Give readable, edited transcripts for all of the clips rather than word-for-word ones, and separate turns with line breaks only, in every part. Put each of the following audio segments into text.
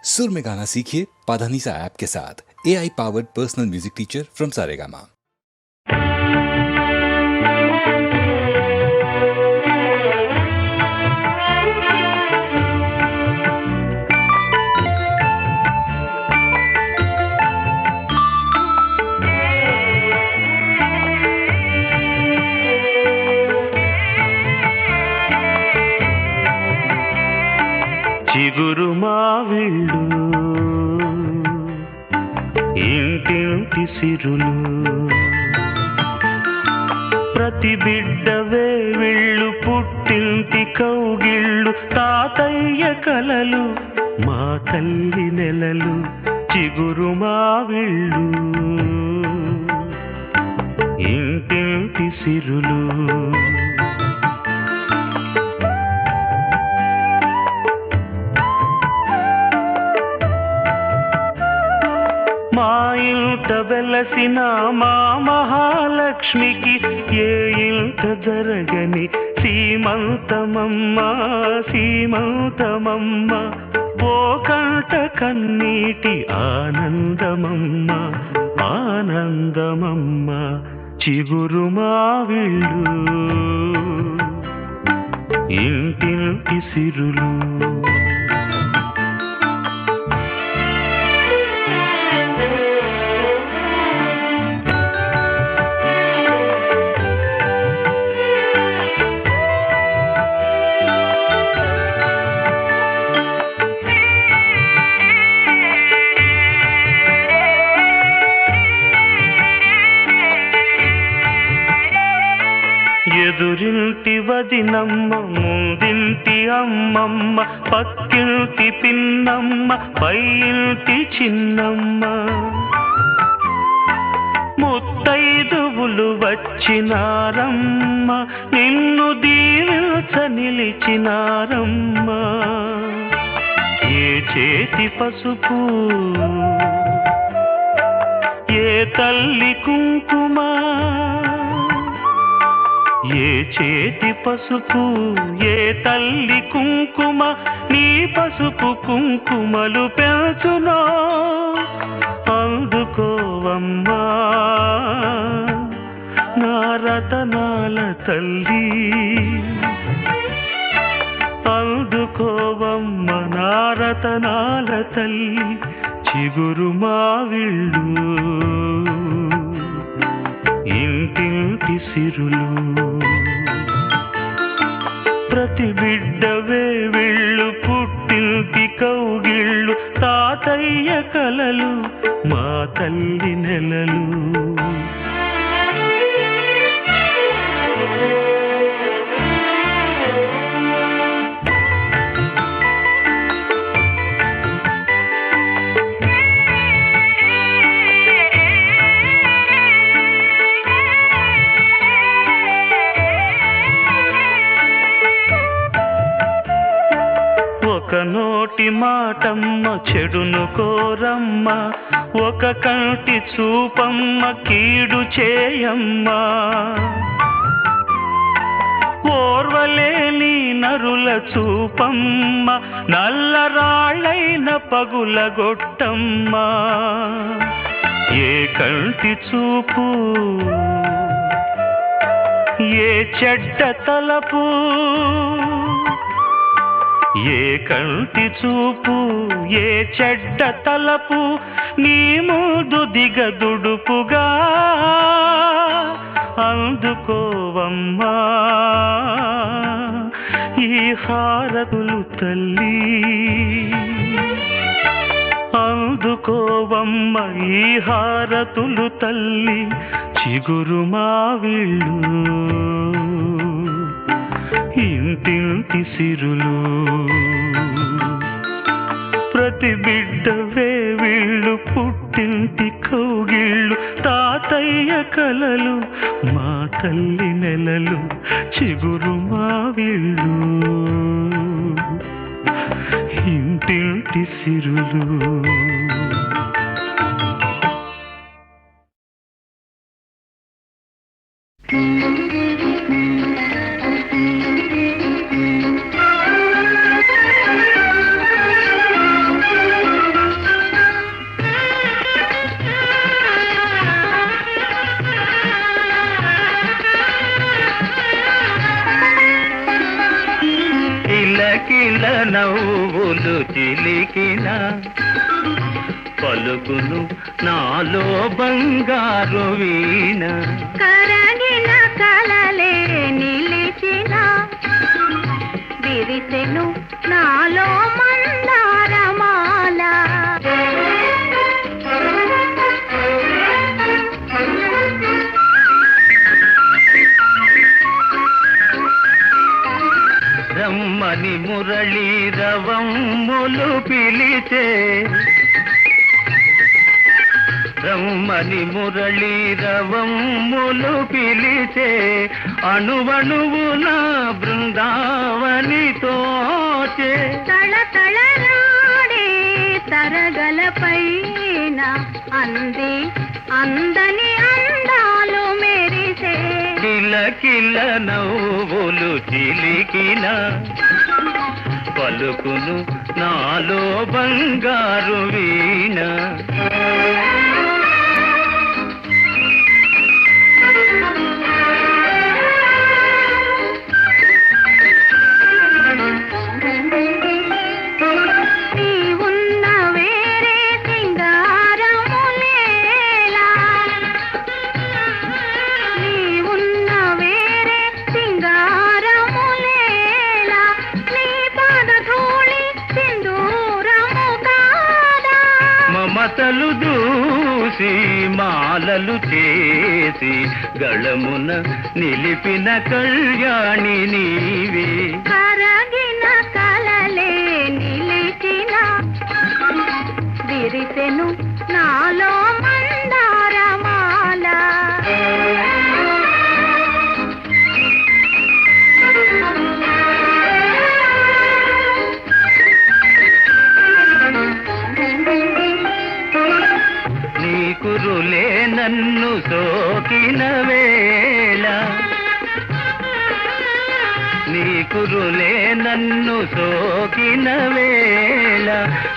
सुर में गाना सीखिए पाधानीसा ऐप के साथ। AI powered personal music teacher from Saregama.
చిగురు మావిళ్ళు ఇంటింటి సిరులు ప్రతి బిడ్డ వేవిళ్ళు పుట్టింటి కౌగిళ్ళు తాతయ్య కలలు మా తల్లి నెలలు చిగురు మావిళ్ళు ఇంటింటి సిరులు మా ఇంట వెలసిన మా మహాలక్ష్మికి ఏ ఇంట జరగని సీమంతమమ్మ సీమంతమమ్మ ఓ కంట కన్నీటి ఆనందమమ్మ ఆనందమమ్మ చిగురు మావిళ్ళు ఇంటింటి సిరులు ఎదురింటి వదినమ్మ ముందింటి అమ్మమ్మ పక్కింటి పిన్నమ్మ పైంటి చిన్నమ్మ ముత్తైదువులు వచ్చినారమ్మ నిన్ను దీవించ నిలిచినారమ్మ ఏ చేతి పసుపు ఏ తల్లి కుంకుమ ఏ చేతి పసుపు ఏ తల్లి కుంకుమ నీ పసుపు కుంకుమలు పెంచునో అందుకోవమ్మా నా రతనాల తల్లి అందుకోవమ్మ నా రతనాల తల్లి చిగురు మావిళ్ళు ఇంటింటి సిరులు ప్రతి బిడ్డ వేవిళ్ళు పుట్టింటి కౌగిళ్ళు తాతయ్య కలలు మా తల్లి నెలలు ఒక నోటి మాటమ్మ చెడును కోరమ్మ ఒక కంటి చూపమ్మ కీడు చేయమ్మ ఓర్వలేని నరుల చూపమ్మ నల్లరాళ్ళైన పగులగొట్టమ్మ ఏ కంటి చూపు ఏ చెడ్డ తలపు ఏ కంటి చూపు ఏ చెడ్డ తలపు నీ ముందు దిగదుడుపుగా అందుకోవమ్మా ఈ హారతులు తల్లి అందుకోవమ్మ ఈ హారతులు తల్లి చిగురు మావిళ్ళు ఇంటింటి సిరులు ప్రతి బిడ్డ వేవిళ్ళు పుట్టింటి కౌగిళ్ళు తాతయ్య కలలు మా తల్లి నెలలు చిగురు మావిళ్ళు ఇంటింటి సిరులు చిలికిన పలుకును నాలో బంగారు వీణ
కరగిన కలలే నిలిచిన విరిసెను నాలో మందారమాల
రమ్మని మురళీ రవమ్ములు పిలిచే రమ్మని మురళీ రవమ్ములు పిలిచే అణువణువు నా బృందావని తోచే
తళతళరాడే తరగలపైన అంది అందని అందాలు మెరిసే
కిలకిల నవ్వులు చిలికిన పలుకును నాలో బంగారు వీణ
నీవున్న వేరే సింగారములేలా నీవున్న వేరే సింగారములేలా నీ పాదధూళి సింధూరము కాదా
మమతలు దూసి మాలలు చేసి గళమున నిలిపిన కళ్యాణి నీవే
కరగిన కలలే నిలిచిన విరిసెను నాలో మందారమాల
నీ కురులే నన్ను సోకిన వేళ నీ కురులే నన్ను సోకిన వేళ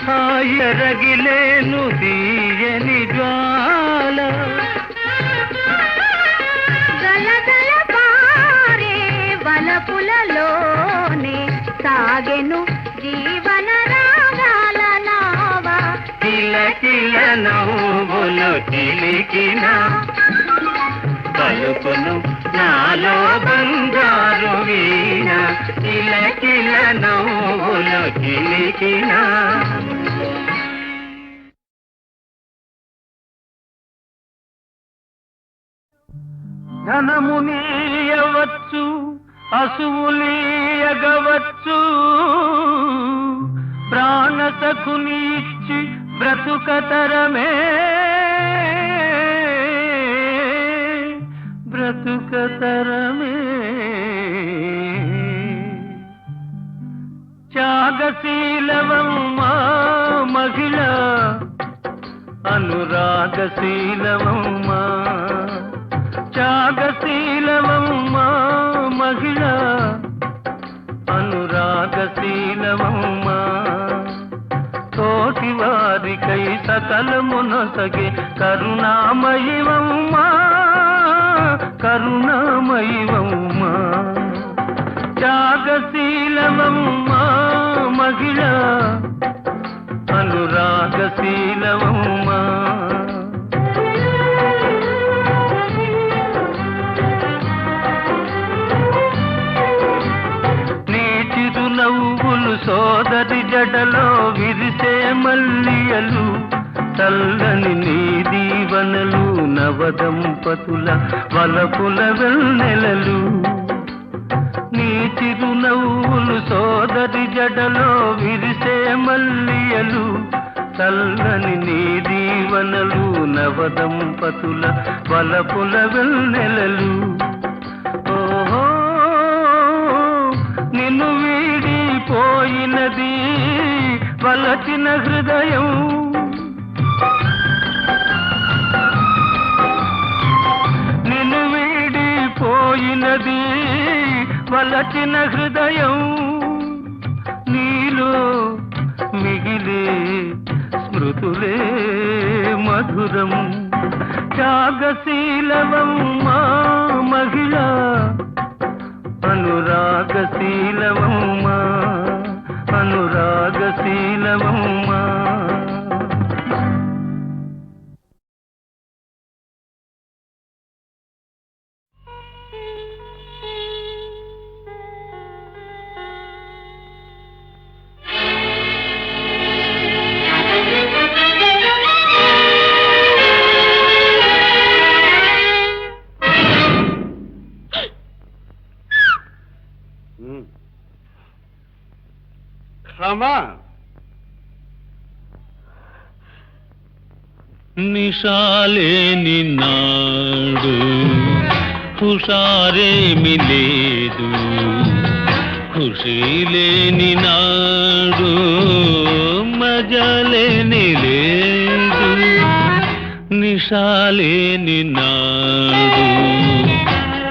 హాయరగిలేను తీయని జ్వాల
గలగల పారే వలపులలోనే సాగెను జీవన రాగాల నావా
కిలకిల నవ్వులు చిలికిన పలుకును నాలో బంగారు వీణ కిలకిల నవ్వులు చిలికిన ధనమునీయవచ్చు అసువులీయగవచ్చు ప్రాణసఖుని ఇచ్చి బ్రతుకతరమే బ్రతుకతరమే త్యాగశీలవమ్మా మహిళ అనురాగశీలవమ్మా త్యాగశీలవమ్మా మహిళ అనురాగశీలవమ్మా తోటి వారికై సకలమునొసగే కరుణామయివమ్మా కరుణామయివమ్మా త్యాగశీలవమ్మా మహిళ అనురాగశీలవమ్మా నవ్వులు సోదరి జడలో విరిసే మల్లియలు చల్లని నీ దీవనలు నవదంపతుల వలపుల వెన్నెలలు నీ చిరునవ్వులు సోదరి జడలో విరిసే మల్లియలు చల్లని నీ దీవనలు నవదంపతుల వలపుల వెన్నెలలు ఓహో నిన్ను వీడిపోయినది వలచిన హృదయం నిన్ను వీడిపోయినది వలచిన హృదయం నీలో మిగిలే స్మృతులే మధురం త్యాగశీలవమ్మా మహిళ అనురాగశీలవమ్మా అనురాగశీలవమ్మా శీలమమ్మా. నిషాలేని నాడు హుషారేమి లేదు, ఖుషీ లేని నాడు మజలేని లేదు. నిషాలేని నాడు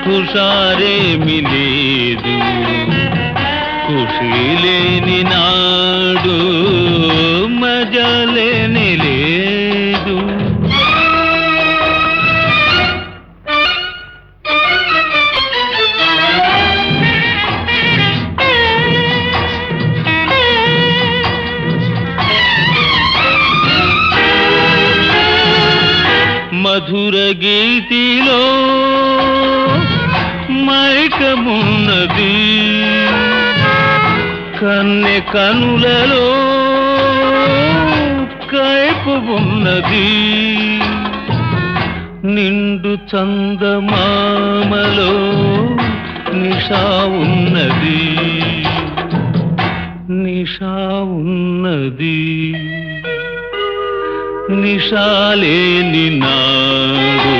హుషారేమి లేదు, ఖుషీ లేని నాడు మజలేని లేదు. మధుర గీతిలో మైకమున్నది, కన్నె కనులలో కైపు ఉన్నది. నిండు చందమామలో నిషా ఉన్నది, నిషా ఉన్నది. నిషాలేని నాడు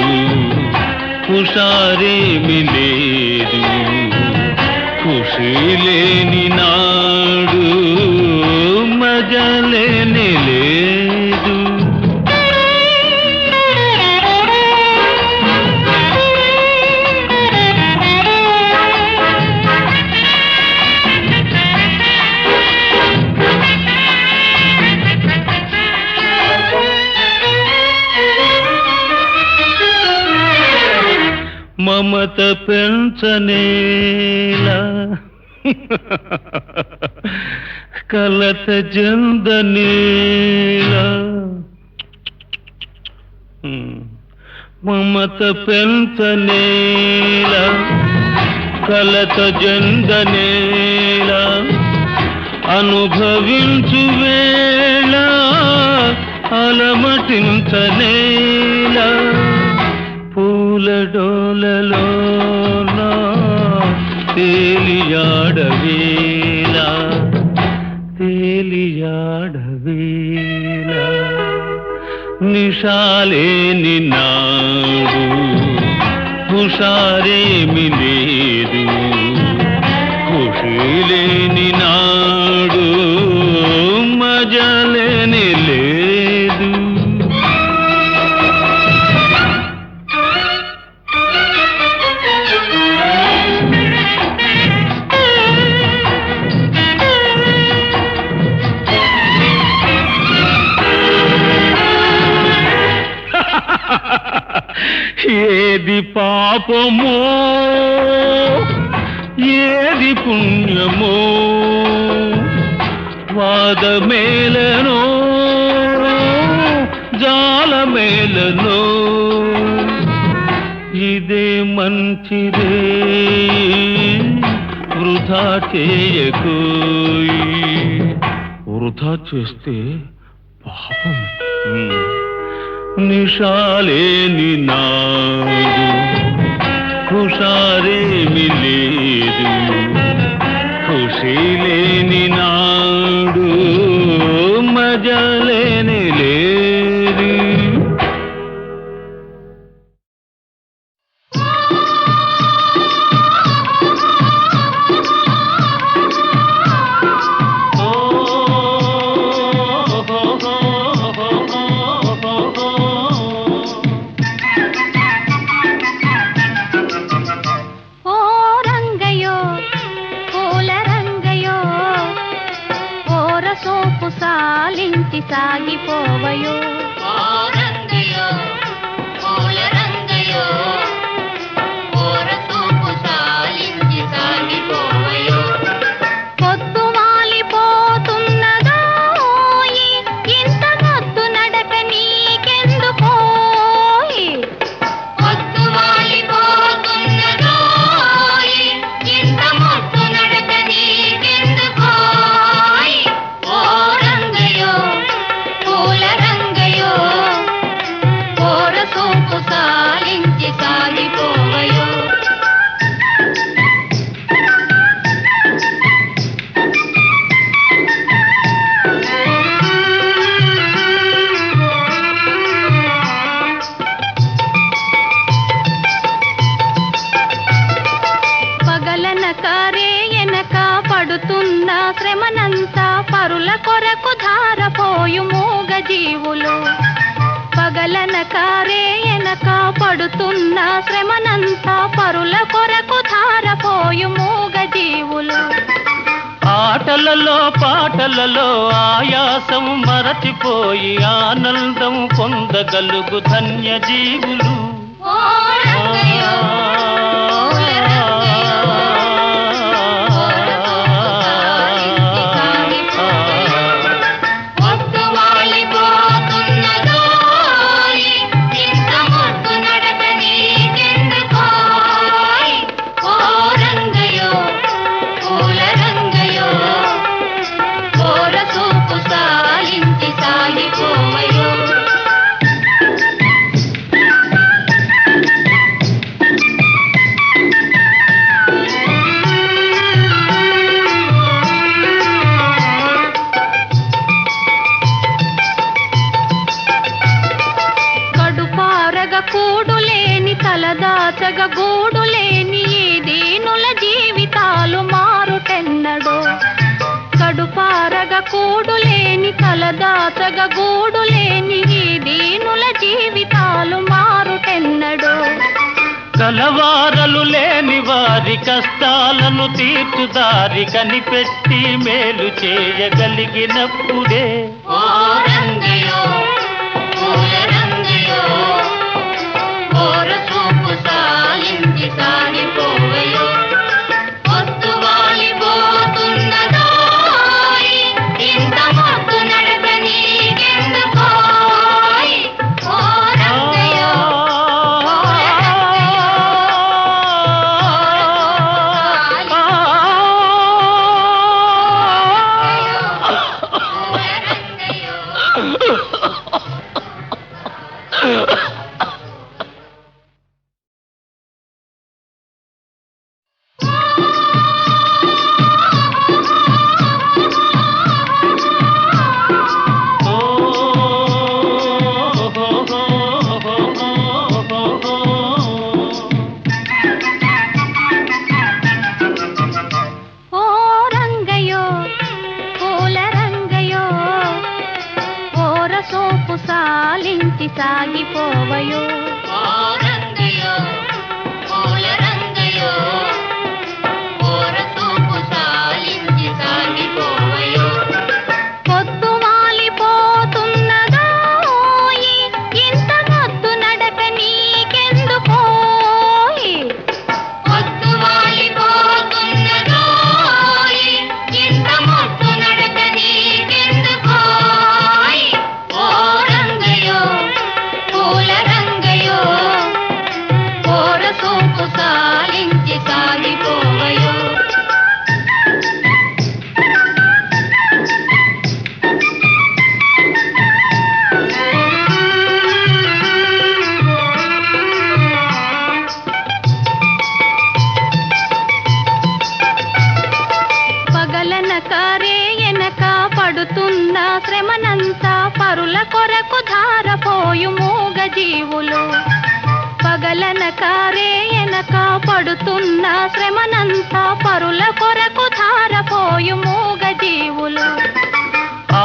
హుషారేమి లేదు, ఖుషీ లేని నాడు మజలేని లేదు. మమత పెంచనేలా కలత జందనేలా, మమత పెంచనేలా కలత జందనేలా, అనుభవించు వేళ అలమటించనేలా. పూల డోలలోన తేలియాడవేలా, తేలియాడవేలా. నిషాలేని నాడు హుషారేమి లేదు, ఖుషీ లేని నాడు మజలేని లేదు. ఏది పాపమో ఏది పుణ్యమో, వాదమేలనో జాలమేలనో, ఇదే మంచిదే వృధా చేయకోయి. వృధా చేస్తే పాపం. నిషాలేని నాడు హుషారేమి లేదు, ఖుషీ లేని నాడు మజలేని లేదు.
సాగిపోవయో పొద్దు వాలిపోతున్నదా జీవులు పగలనక రేయనక పడుతున్న శ్రమనంతా పరుల కొరకు ధారపోయు మూగ జీవులు
ఆటలలో పాటలలో ఆయాసం మరచిపోయి ఆనందం పొందగలుగు ధన్య జీవులు
ఓ రంగయ్య, కూడులేని తలదాచగ గూడులేని ఈ దీనుల జీవితాలు మారుటెన్నడో కడుపారగ కూడులేని తలదాచగ గూడులేని ఈ దీనుల జీవితాలు మారుటెన్నడో
కలవారలు లేని వారి కష్టాలను తీర్చుదారి కనిపెట్టి మేలు చేయగలిగినప్పుడే
ఓ రంగయ్యో, పూల రంగయ్యో, ఓర చూపు సాలించి సాగిపోవయో పొద్దు వాలిపోతున్నదోయ్ ఇంత మొద్దు నడక నీకెందుకోయ్ ఓ రంగయ్యో, సాలించి సాగిపోవయో ఓ రంగయ్యో, పూల రంగయ్యో, ఓర చూపు సాలించి సాగిపోవయో పొద్దు వాలిపోతున్నదోయ్ ఇంత మొద్దు నడక నీకెందుకోయ్ పొద్దు వాలిపోతున్నదోయ్ ఇంత మొద్దు నడక నీకెందుకోయ్ ఓ రంగయ్యో, పూల రంగయ్యో, ఓర చూపు సాలించి సాగిపోవయో పగలనక రేయనక పడుతున్న శ్రమనంతా పరుల కొరకు ధారపోయు మూగ జీవులు పగలనక రేయనక పడుతున్న శ్రమనంతా పరుల కొరకు ధారపోయు మూగ జీవులు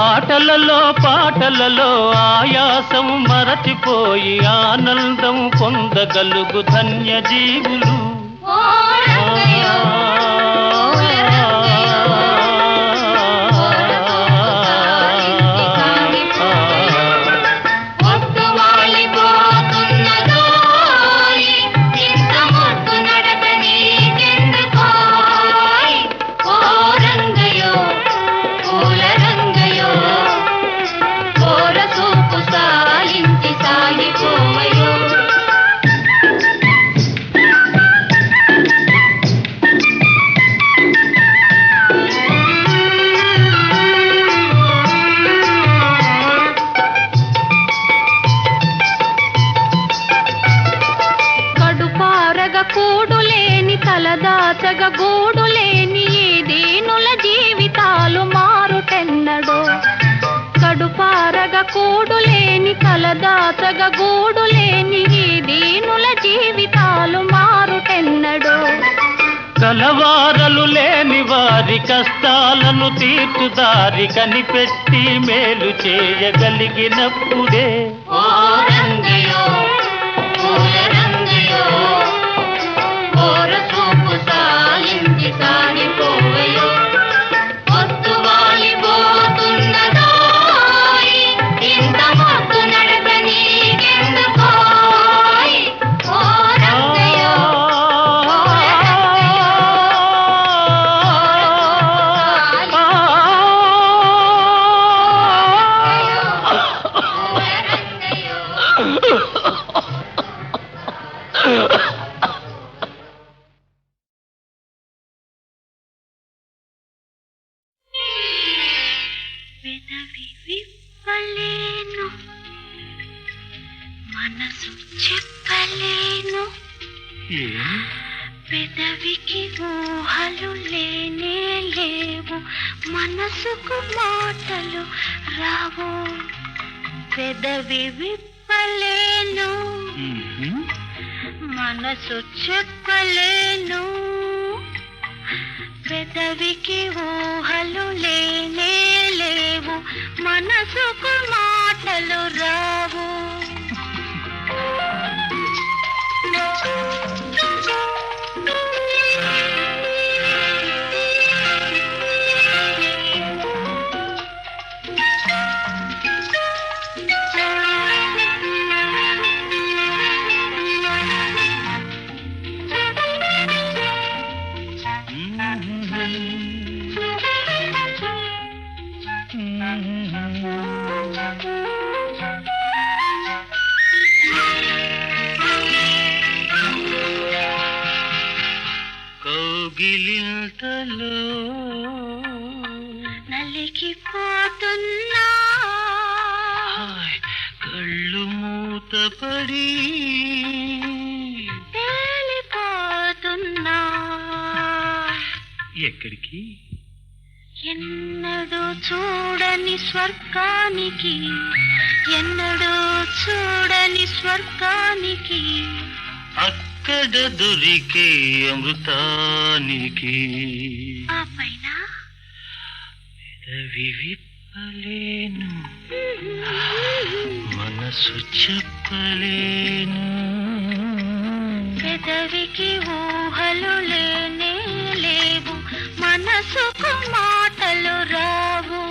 ఆటలలో పాటలలో ఆయాసం మరచిపోయి ఆనందం పొందగలుగు ధన్య జీవులు
ఓ రంగయ్యో, పూల రంగయ్యో, ఓర చూపు సాలించి సాగిపోవయో పొద్దు వాలిపోతున్నదోయ్ ఇంత మొద్దు నడక నీకెందుకోయ్ ఓ రంగయ్యో, పూల రంగయ్యో, ఓర చూపు సాలించి సాగిపోవయో కడుపారగ కూడులేని తలదాచగ గూడులేని ఈ దీనుల జీవితాలు మారుటెన్నడో కడుపారగ కూడులేని తలదాచగ గూడులేని ఈ దీనుల జీవితాలు మారుటెన్నడో
కలవారలు లేని వారి కష్టాలను తీర్చుదారి కనిపెట్టి మేలు చేయగలిగినప్పుడే
ఓ రంగయో పూల రంగయో ఓర చూపు సాయించి సాగిపోవయో పొత్తు వాలిపోతున్నదోయ్ ఇంత మొత్తు నడక నీకెందుకోయ్ ఓ రంగయో పెదవి విప్పలేను మనసు చెప్పలేను పెదవికి ఊహలు లేనే లేవు మనసుకు మాటలు రావు పెదవి విప్పలేను మనసు చెప్పలేను పెదవికి ఊహలు లేనే లేవు మనసుకు మాటలు రావు
కౌగిలింతలో
నలిగిపోతున్నా
కళ్ళు మూతపడి
తేలిపోతున్నా
ఎక్కడికి
ఎన్నడూ చూడని స్వర్గానికి ఎన్నడూ చూడని స్వర్గానికి
అక్కడ దొరికే అమృతానికి
ఆ పైన
పెదవి విప్పలేను మనసు చెప్పలేను
పెదవికి ఊహలు లేనే లేవు మనసుకు మాటలు రావు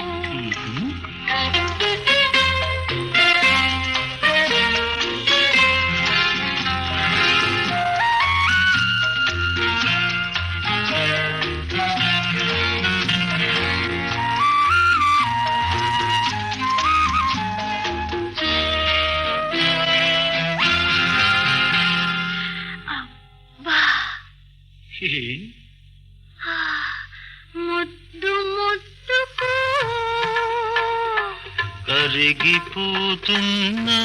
ముద్దు ముద్దుకు
కరిగిపోతున్నా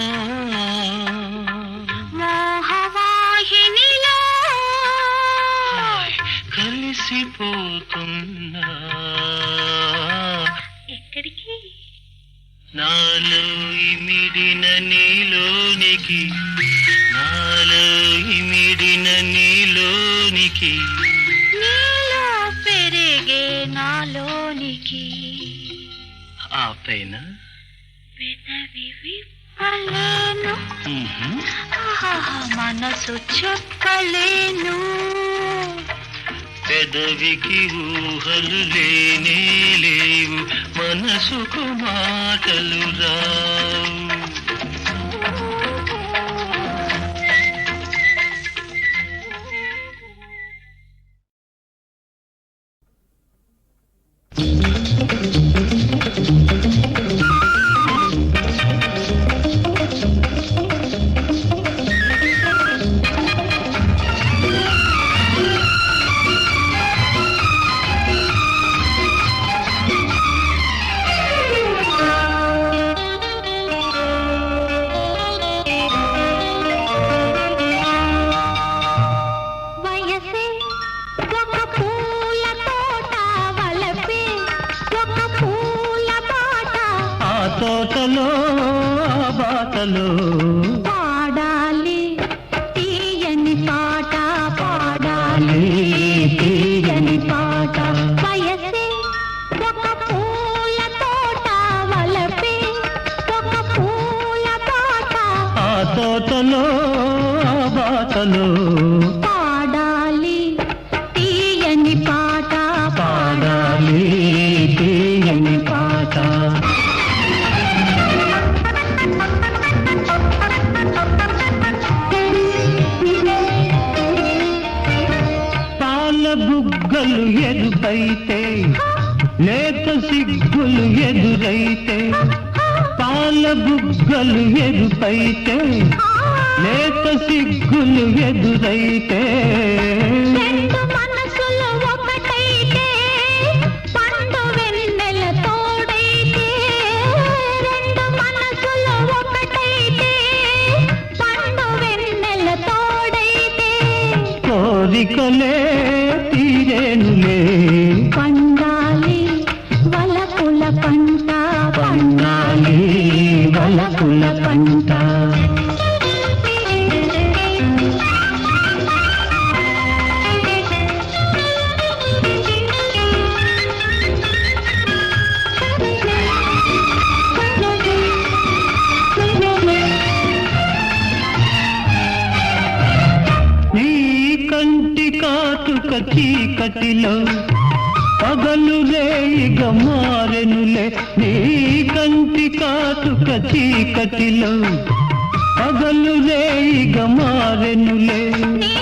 మోహవాహినిలో
కలిసిపోతున్నా
ఎక్కడికి
నాలో ఇమిడిన నీలోనికి నాలో ఇమిడిన నీలోనికి
నీలో పెరిగే నాలోనికి
ఆ పైన
పెదవి విప్పలేను
మ్మ్.
ఆహా, మనసు చెప్పలేను
పెదవికి ఊహలు లేనే లేవు మనసుకు మాటలు రావు తోటలో బాటలో
పాడాలి తీయని పాట పాడాలి
తీయని తోటలో ఆ బాటలో
పాడాలి తీయని పాట
పాడాలి తీయని పాట. పాల బుగ్గలు ఎరుపైతే లేత సిగ్గులు ఎదురైతే, పాల బుగ్గలు ఎరుపైతే లేత సిగ్గులు ఎదురైతే,
రెండు మనసులు ఒకటైతే పండు వెన్నెల తోడైతే, రెండు మనసులు ఒకటైతే పండు వెన్నెల తోడైతే,
కోరికలే తీరేనులే
పండాలి వలపుల పంట
పండాలి వలపుల పంట. నీ కంటి కాటుక చీకటిలో పగలు రేయిగా మారెనులే, నీ కంటి కాటుక చీకటిలో పగలు రేయిగా మారెనులే,
నీ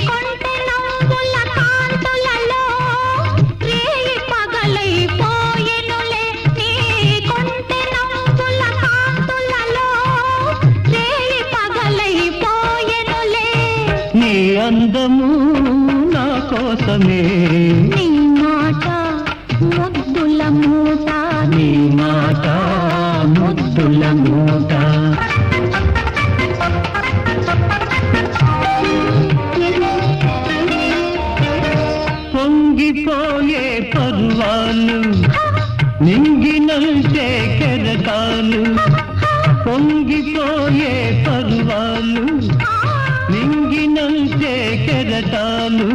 కొంటె నవ్వుల కాంతులలో రేయి పగలైపోయెనులే, నీ కొంటె నవ్వుల కాంతులలో రేయి పగలైపోయెనులే,
నీ అందము నా కోసమే,
నీ మాట ముద్దుల మూట,
నీ మాట ముద్దుల మూట. పొంగిపోయే పర్వాలు నింగినంటే కెరటాలు, పొంగిపోయే పర్వాలు నింగినంటే కెరటాలు,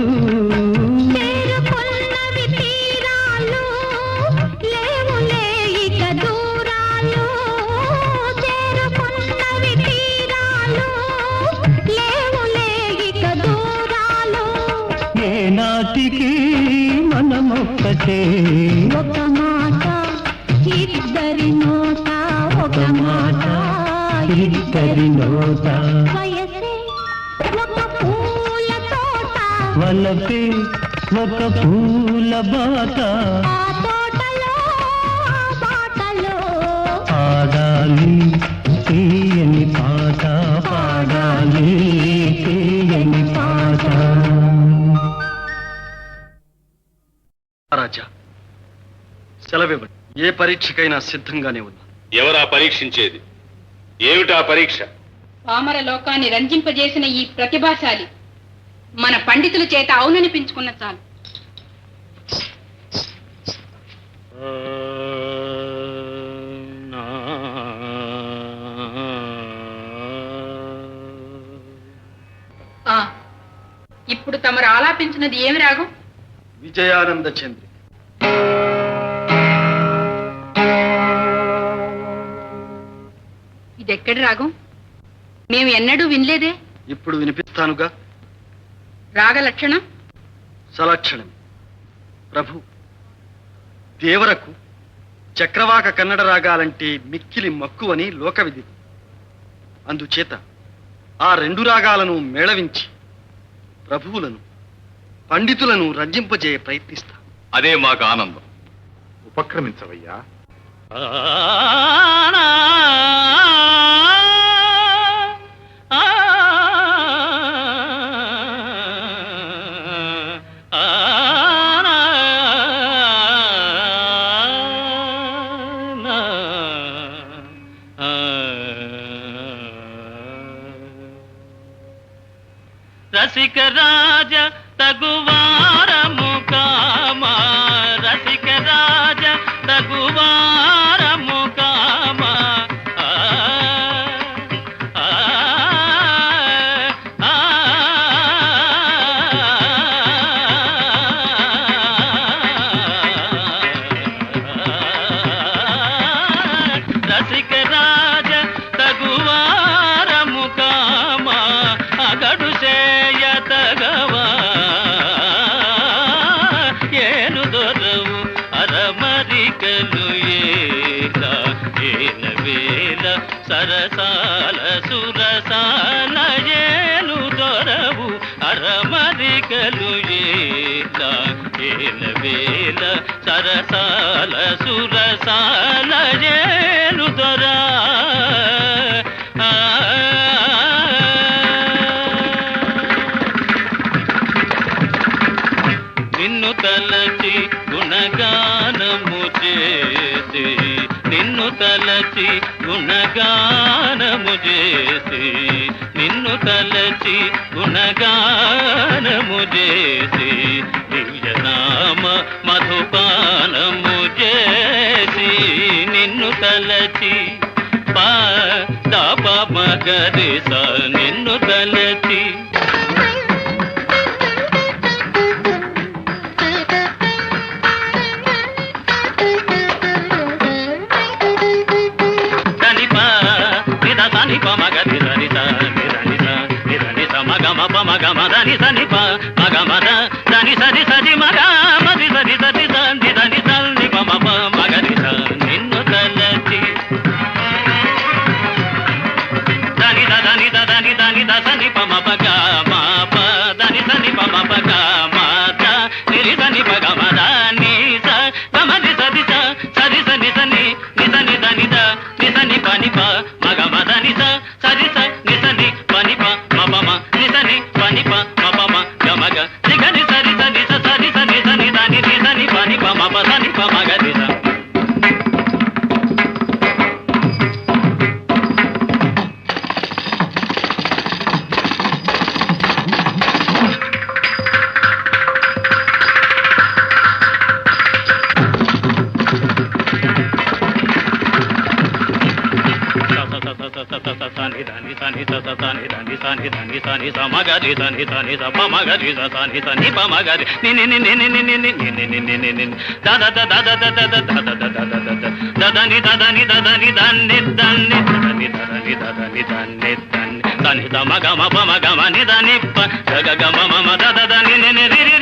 చేరుకున్నవి తీరాలు లేవులే ఇక దూరాలు, చేరుకున్నవి తీరాలు లేవులే ఇక దూరాలు,
ఏనాటికి మనమొక్కటే
ఒక మాట ఇద్దరి నోట, ఒక మాట
ఇద్దరి నోట,
వయసే ఒక పూల తోట,
వలపే ఒక పూల బాట,
ఆ తోటలో ఆ బాటలో
పాడాలి తీయని పాట, పాడాలి తీయని పాట.
రాజా, సెలవివ్వండి. ఏ పరీక్షకైనా సిద్ధంగానే ఉన్నా.
ఎవరా పరీక్షించేది? ఏమిటా పరీక్ష?
పామర లోకాన్ని రంజింపజేసిన ఈ ప్రతిభాశాలి మన పండితుల చేత అవుననిపించుకున్న చాలు. ఇప్పుడు తమరు ఆలాపించినది ఏమి రాగం?
విజయానంద చంద్రి.
ఇదెక్కడి రాగం? మేము ఎన్నడూ వినలేదే.
ఇప్పుడు వినిపిస్తానుగా.
రాగ లక్షణం
సలక్షణం. ప్రభు, దేవరకు చక్రవాక కన్నడ రాగాలంటే మిక్కిలి మక్కువని లోకవిధి. అందుచేత ఆ రెండు రాగాలను మేళవించి ప్రభువులను పండితులను రంజింపజేయ ప్రయత్నిస్తా.
అదే మాకు ఆనందం. ఉపక్రమించవయ్యా.
రసిక రాజ తగువారము కామా, రసిక రాజ తగువారము కామా, రసిక రాజ తగువారము కామా, సరసాల సురసాల ఏలు దొరవు అరమరికలు ఏల వేల సరసాల సురసాల ఏలు దొరా నిన్ను తలచి గుణగానము చేసి నిన్ను తలచి గుణగానము చేసి నిన్ను తలచి గుణగానము చేసి దివ్యనామ మధుపానము చేసి నిన్ను తలచి పాప మగరిస నిన్ను తలచి మగమదని సని మగమద దని సరి సరి మగ మది సరి సరి సంది దని సల్ని పమ మగరి నిన్ను తలచి దని దని దని దని దసని పమ పగ మా ప దని సని పమ పగ మాత నిరి సని పగ మద ని స గమది సరి సరి సని సని నిసని దని ద నిసని పని ప మగ మద ని సరి స నిసని పని ప మపమ నిసని పని ప మపమ గమగ నిగని సరి సని సరి సని సని దని నిసని పని ప మప సని ప మగ నిస ni sa magari sa ni sa pa magari sa ni pa magari ni da da da da da da da da da da da da da ni da da ni da da ni da ni da ni da ni da ni da da ni da ni da ni da ma ga ma pa ma ga ma ni da ni pa ga ga ma ma da da da ni ri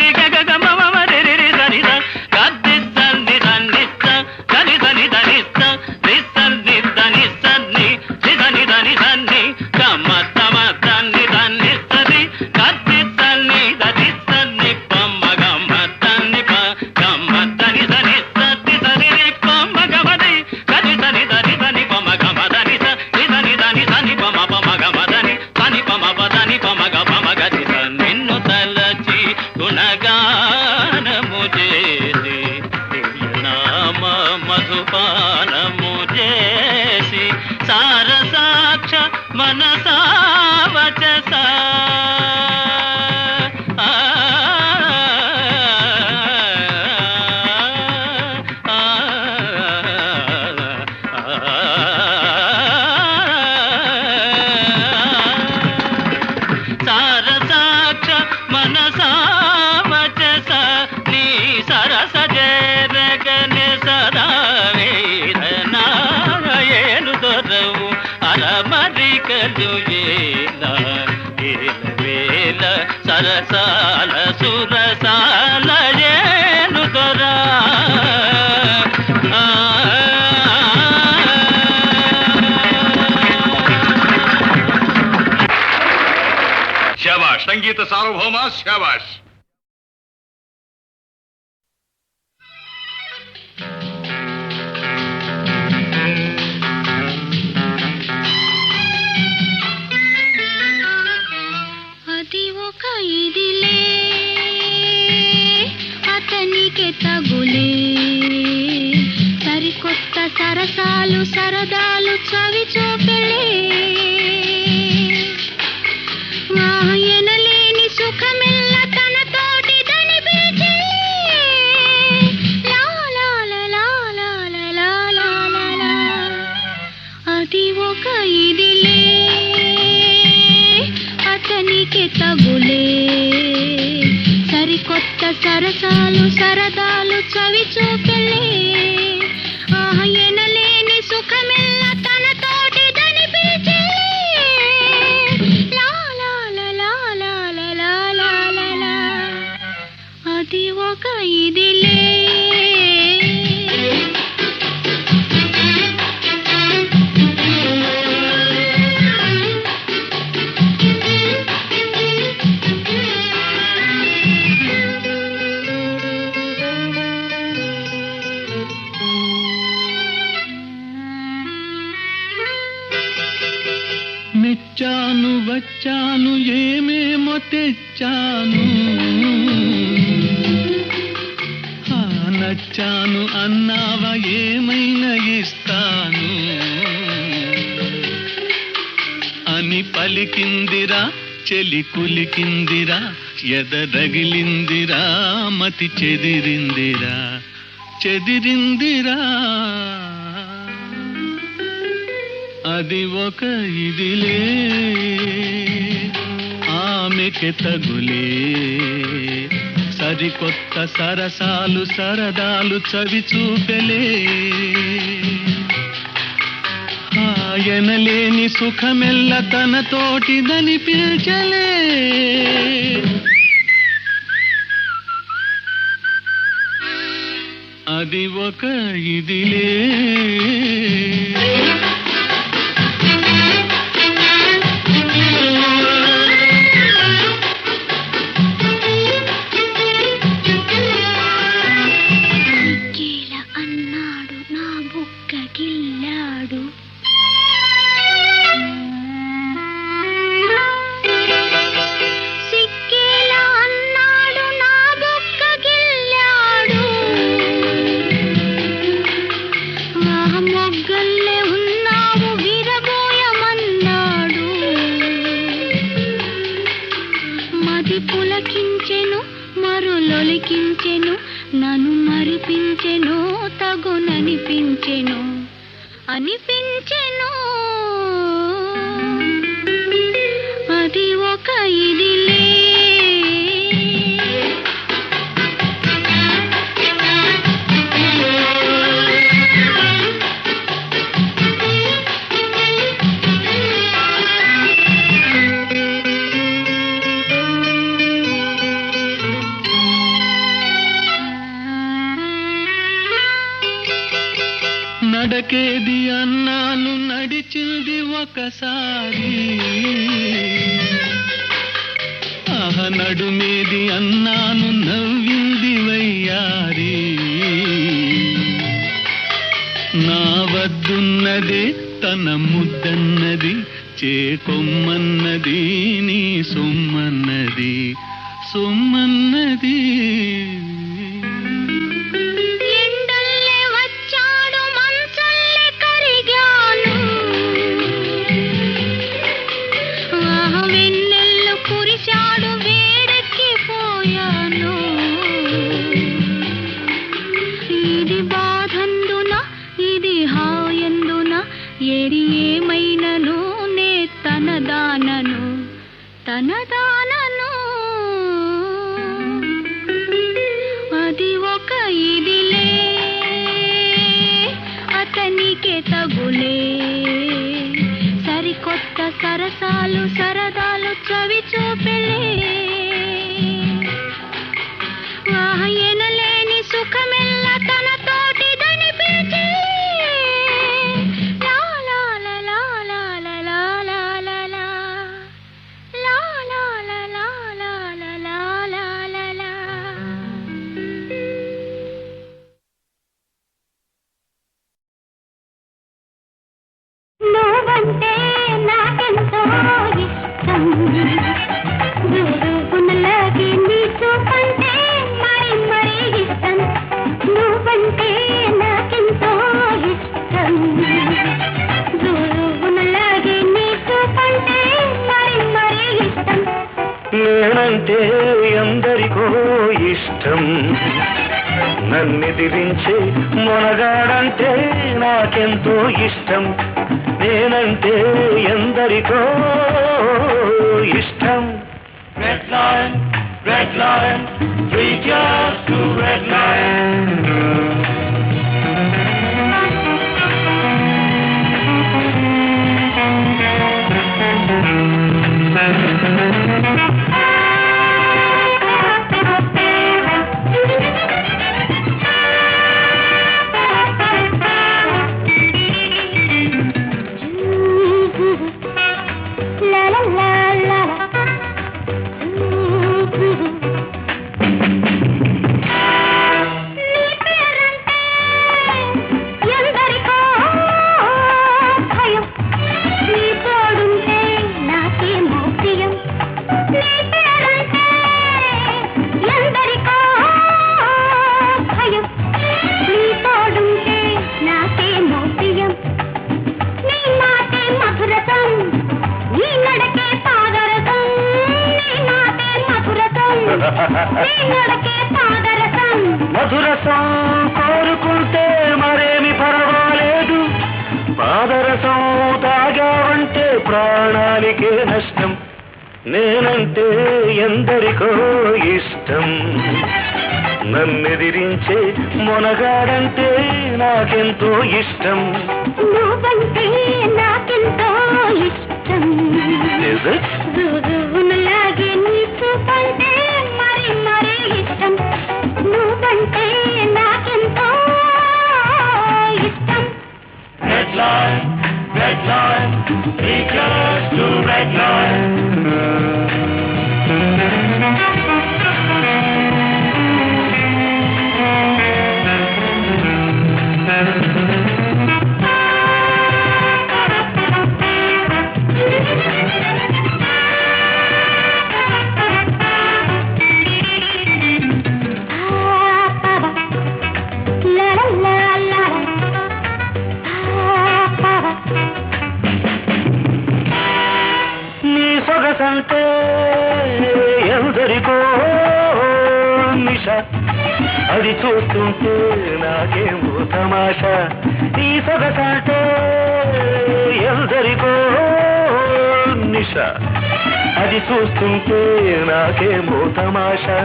ri ga ga ma ma ri ri sa ni da ga di sa ni da ni sa ga ni da ni da ni sa ni sa ni da ni sa ni da ni da ni sa ni ga ma ta ma da ni da ni sa ni ga di sa ni da di sa ni pa ma ga ma da ni pa ga ma da ni sa ni sa di sa ni pa ma ga ma di ga di sa ni da ni pa ma ga ma da ni sa ni da ni sa ni pa ma ga ma da ni sa ni pa ma pa da ni pa ma ga di sa నిన్ను తలచి గుణగానము చేసి దివ్యనామ మధుపానము చేసి సారసాక్ష మనసా వచస సారసాక్ష మనసా వచస నీ సరస జరగని సదా వేదనాయలు దొరవు అరమరికలు వేల సరసాల సురసాల ఏలు దొరా
శాబాష్ సంగీత సార్వభౌమ శాబాష్.
అది ఒక ఇదిలే అతనికి తగులే సరికొత్త సరసాలు సరదాలు చవి చూపెలే ఎనలేని సుఖమెల్ల తన తోటి దని అది ఒక ఇదిలే అతనికి తగులే సరికొత్త సరసాలు సరదాలు చవి చూపెలే ఎనలేని సుఖమెల్ల తన తోటి దని అది ఒక ఇదిలే
మెచ్చాను వచ్చాను ఏమేమో తెచ్చాను, నచ్చాను అన్నావా ఏమైనా ఇస్తాను అని పలికిందిరా చెలి కులికిందిరా, ఎదరగిలిందిరా మతి చెదిరిందిరా చెదిరిందిరా. అది ఒక ఇదిలే ఆమెకి తగులే, సరికొత్త సరసాలు సరదాలు చవి చూపెలే. ఆయనలేని సుఖమెల్ల తన తోటిదని పిల్చలే. అది ఒక ఇదిలే.
పులకించెను మరులొలికించెను, నన్ను మరిపించెను తగుననిపించెను అనిపించెను. అది ఒక ఇదిలే.
నడకేది అన్నాను నడిచింది ఒకసారి, ఆహ నడుమేది అన్నాను నవ్వింది వయ్యారి. నా వద్దున్నదే తన ముద్దన్నది, చేకొమ్మన్నది నీ సొమ్మన్నది సొమ్మన్నది.
ఇది బాధందున ఇది హాయందున, ఏరి ఏమైనను నే తనదానను తనదానను. అది ఒక ఇదిలే అతనికే తగులే, సరికొత్త సరసాలు సరదాలు చవి చూపెలే. ఎనలేని సుఖమెల్ల తన తోటిదని పిలిచే. లా లా లా లా లా లా లా లా లా లా. లా లా లా లా లా లా లా లా లా లా. నువ్వంటే నాకెంతో ఇష్టం, గురుగునలాగే నీ చూపంటే మరి మరి ఇష్టం. నువ్వంటే నాకెంతో ఇష్టం, గురుగునలాగే నీ చూపంటే మరి మరి ఇష్టం.
నేనంటే ఎందరికో ఇష్టం, నన్నెదిరించే మొనగాడంటే నాకెంతో ఇష్టం. నేనంటే ఎందరికో ఇష్టం. Red lion, 3 cheers to Red Lion.
La la la la. నీ పేరంటే
ప్రాణానికే నష్టం. నేనంటే ఎందరికో ఇష్టం, నన్నెదిరించే మొనగాడంటే నాకెంతో ఇష్టం.
నువ్వంటే నాకెంతో ఇష్టం.
Is it?
లాగే నీ చూపంటే మరి మరీ ఇష్టం. నువ్వంటే నాకెంతో ఇష్టం.
Red line, red line, 3 years to red line. నీ సొగసంటే ఎందరికో నిష, అది చూస్తుంటే నాకేమో తమాషా. నీ సొగసంటే ఎందరికో నిష, అది చూస్తుంటే నాకేమో తమాషా.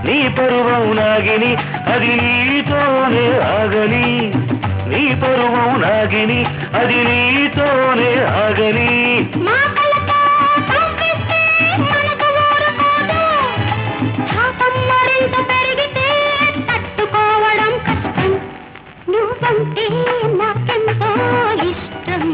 నీ పరువం నాగిని, అది నీతోనే ఆగని. నీ పరువం నాగిని, అది నీతోనే ఆగని.
మా కలతో పంపిస్తే మనకు ఊరుకోదు. శాపం మరింత పెరిగితే తట్టుకోవడం కష్టం. నువ్వంటే నాకెంతో ఇష్టం.